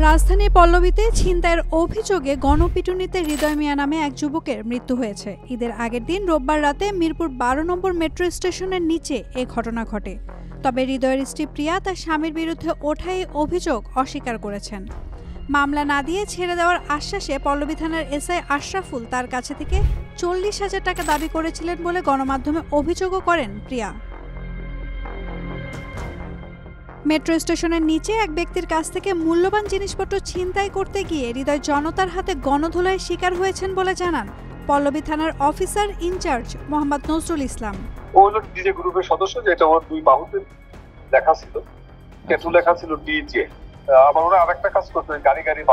রাজধানীর পল্লবীতে ছিনতাইয়ের অভিযোগে গণপিটুনিতে হৃদয় মিয়া নামে এক যুবকের মৃত্যু হয়েছে। ঈদের আগের দিন রোববার রাতে মিরপুর 12 নম্বর মেট্রো স্টেশনের নিচে এ ঘটনা ঘটে। তবে হৃদয়ের স্ত্রী প্রিয়া তার স্বামীর বিরুদ্ধে ওঠা এই অভিযোগ অস্বীকার করেছেন। মামলা না দিয়ে ছেড়ে দেওয়ার আশ্বাসে পল্লবী থানার এসআই আশরাফুল তার কাছে থেকে 40,000 টাকা দাবি করেছিলেন বলে গণমাধ্যমে অভিযোগও করেন প্রিয়া। মেট্রো স্টেশনের নিচে এক ব্যক্তির কাছ থেকে মূল্যবান জিনিসপত্র ছিনতাই করতে গিয়ে হৃদয় জনতার হাতে গণধোলায় শিকার হয়েছেন বলে জানান পল্লবী থানার অফিসার ইনচার্জ মোহাম্মদ নজরুল ইসলাম। ও হলো ডিজে গ্রুপের সদস্য, যেটা ওর দুই বাহুতে লেখা ছিল, কেটু লেখা ছিল ডিজে। আবার ওরা আরেকটা কাজ করতো, গাড়ি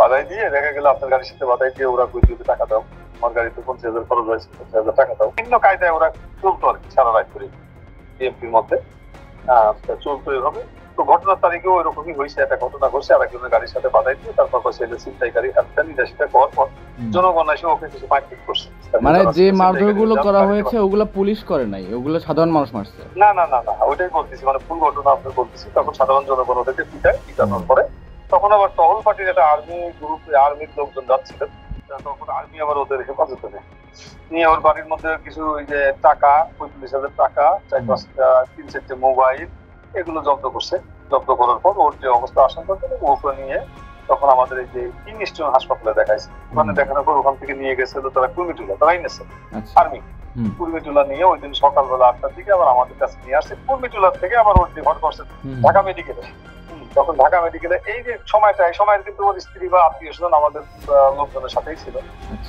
বাধাই দিয়ে দেখা গেল আপনার গাড়ির সাথে বাধাই দিয়ে ওরা কই দিতে টাকা দাও, আমার গাড়িতে 50,000 খরচ হয়েছে, 50,000 টাকা দাও। ভিন্ন কায়দায় ওরা চলতো আর কি সারা রাত করে বিএমপির মধ্যে চলতো এভাবে। তো ঘটনার তারিখেও ওইরকমই হয়েছে, একটা ঘটনা ঘটছে আরেকজনের গাড়ির সাথে বাধাই দিয়ে তারপর ছেলে ছিনতাইকারী সেটা করার পর জনগণ এসে ওকে কিছু মারপিট করছে। মানে যে মারধর গুলো করা হয়েছে ওগুলো পুলিশ করে নাই, ওগুলো সাধারণ মানুষ মারছে। না, ওইটাই বলতেছি, মানে ফুল ঘটনা আপনার বলতেছি। তখন সাধারণ জনগণ ওদেরকে পিটানোর পরে তখন আবার টহল পার্টির একটা আর্মি গ্রুপ, আর্মির লোকজন যাচ্ছিলেন, তখন আর্মি আবার ওদের হেফাজতে নেয় নিয়ে ওর বাড়ির মধ্যে কিছু ওই যে টাকা 45,000 টাকা, 4-5টা মোবাইল এগুলো জব্দ করছে। জব্দ করার পর ওর যে অবস্থা আশঙ্কা করে ওকে নিয়ে তখন আমাদের এই যে কিংস্টন হাসপাতালে দেখাইছে। ওখানে দেখানোর পর ওখান থেকে নিয়ে গেছিল তারা কুর্মিটুলা, তারাই নেছে আর্মি। কুর্মিটুলা নিয়ে ওই দিন সকালবেলা 8টার দিকে আবার আমাদের কাছে নিয়ে আসছে। কুর্মিটুলার থেকে আবার ওর ডিভার্ট করছে ঢাকা মেডিকেলে। তখন ঢাকা মেডিকেলে এই যে সময়টা, এই সময় কিন্তু ওর স্ত্রী বা আত্মীয় স্বজন আমাদের লোকজনের সাথেই ছিল।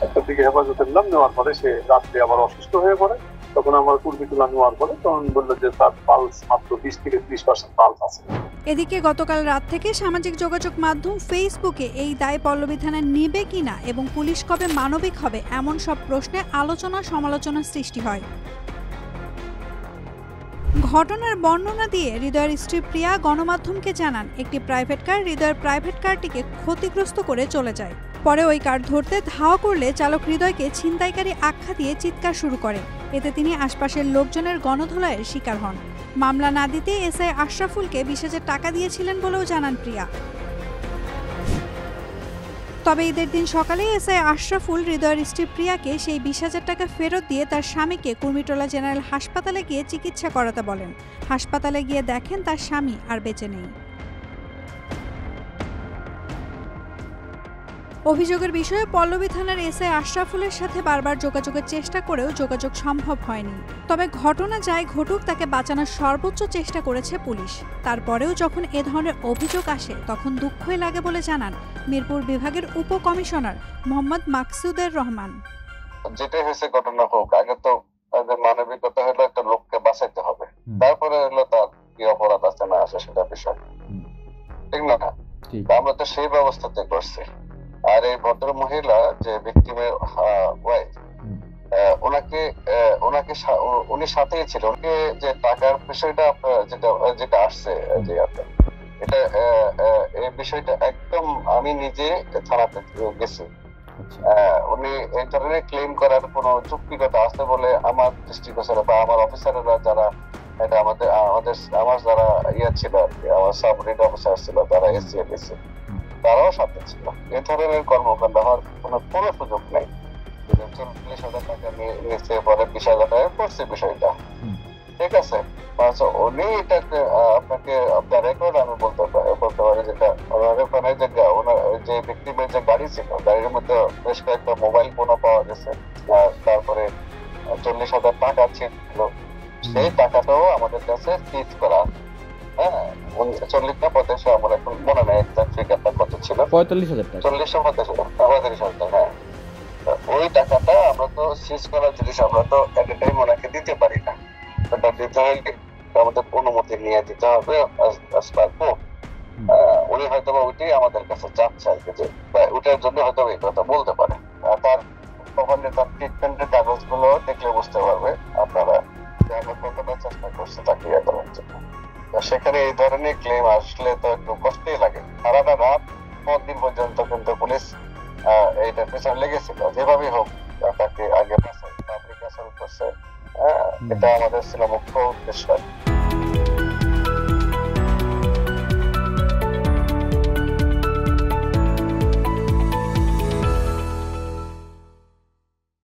একটা দিকে হেফাজতে নিলাম, নেওয়ার পরে সে রাত্রে আবার অসুস্থ হয়ে পড়ে। তখন আমার কুর্মিটুলা নেওয়ার পরে তখন বললো যে তার পালস মাত্র 20 থেকে 30% পালস আছে। এদিকে গতকাল রাত থেকে সামাজিক যোগাযোগ মাধ্যম ফেসবুকে এই দায় পল্লবী থানা নেবে কিনা এবং পুলিশ কবে মানবিক হবে এমন সব প্রশ্নে আলোচনা সমালোচনার সৃষ্টি হয়। ঘটনার বর্ণনা দিয়ে হৃদয়ের স্ত্রী প্রিয়া গণমাধ্যমকে জানান একটি প্রাইভেট কার হৃদয়ের প্রাইভেট কারটিকে ক্ষতিগ্রস্ত করে চলে যায়। পরে ওই কার ধরতে ধাওয়া করলে চালক হৃদয়কে ছিনতাইকারী আখ্যা দিয়ে চিৎকার শুরু করে। এতে তিনি আশপাশের লোকজনের গণধোলাইয়ের শিকার হন। মামলা না দিতে এসআই আশরাফুলকে 20,000 টাকা দিয়েছিলেন বলেও জানান প্রিয়া। তবে ঈদের দিন সকালে এসআই আশরাফুল হৃদয়ের স্ত্রী প্রিয়াকে সেই 20,000 টাকা ফেরত দিয়ে তার স্বামীকে কুর্মিটোলা জেনারেল হাসপাতালে গিয়ে চিকিৎসা করাতে বলেন। হাসপাতালে গিয়ে দেখেন তার স্বামী আর বেঁচে নেই। অভিযোগের বিষয়ে পল্লবী থানার এসআই আশরাফুলের সাথে বারবার যোগাযোগের চেষ্টা করেও যোগাযোগ সম্ভব হয়নি। তবে ঘটনা যাই ঘটুক তাকে বাঁচানোর সর্বোচ্চ চেষ্টা করেছে পুলিশ। তারপরেও যখন এ ধরনের অভিযোগ আসে তখন দুঃখই লাগে বলে জানান মিরপুর বিভাগের উপকমিশনার মোহাম্মদ মাকসুদের রহমান। যেটা হয়েছে ঘটনা হোক, আগে তো মানবিকতা হলো একটা লোককে বাঁচাইতে হবে, তারপরে হলো তার কি অপরাধ আছে না আছে সেটা বিষয়, ঠিক না? আমরা তো সেই ব্যবস্থাতে করছি। আর এই ভদ্র মহিলা যে ভিকটিমের ওয়াইফ, উনি সাথেই ছিল। ওনাকে যে টাকার বিষয়টা যেটা আসছে যে এটা এই বিষয়টা একদম আমি নিজে থানাতে গেছি। উনি এই ধরনের ক্লেম করার কোন যুক্তিকতা আছে বলে আমার দৃষ্টিগোচরে বা আমার অফিসাররা যারা এটা আমার যারা ছিল আর কি, আমার সাব রেড অফিসার ছিল, যারা এসসি তারাও সাথে ছিল। এ ধরনের কর্মকাণ্ড হওয়ার কোনো সুযোগ নেই। 40,000 টাকা নিয়েছে, পরে 20,000 টাকা করছে বিষয়টা, ঠিক আছে। উনি এটাকে আপনাকে আপনার রেকর্ড আমি বলতে পারি যেটা ওখানে ওনার যে ভিকটিমের যে গাড়ি ছিল, গাড়ির মধ্যে বেশ কয়েকটা মোবাইল ফোনও পাওয়া গেছে। তারপরে 40,000 টাকা ছিল, সেই টাকাটাও আমাদের কাছে সিজ করা। হ্যাঁ, 40 না আমার এখন মনে নেই এক্সাক্ট ফিগারটা কত ছিল, 45,000 টাকা, 45,000 টাকা। হ্যাঁ, ওই টাকাটা আমরা তো সিজ করার জিনিস আমরা তো এট এ টাইম ওনাকে দিতে পারি না। ওটা দিতে হলে আমাদের অনুমতি নিয়ে দিতে হবে। উনি হয়তো ওইটাই আমাদের কাছে চাচ্ছে আর কি, যে ওটার জন্য হয়তো এই কথা বলতে পারে। তার তার ট্রিটমেন্টের কাগজ গুলো দেখলে বুঝতে পারবে আপনারা কতটা চেষ্টা করছে তাকে ইয়ে করার জন্য। সেখানে এই ধরনের ক্লেম আসলে তো একটু কষ্টই লাগে। সারাটা রাত দিন পর্যন্ত কিন্তু পুলিশ এইটার পেছনে লেগেছিল, যেভাবেই হোক তাকে আগে পাবলিক করছে। এটা আমাদের ছিল মুখ্য উদ্দেশ্য।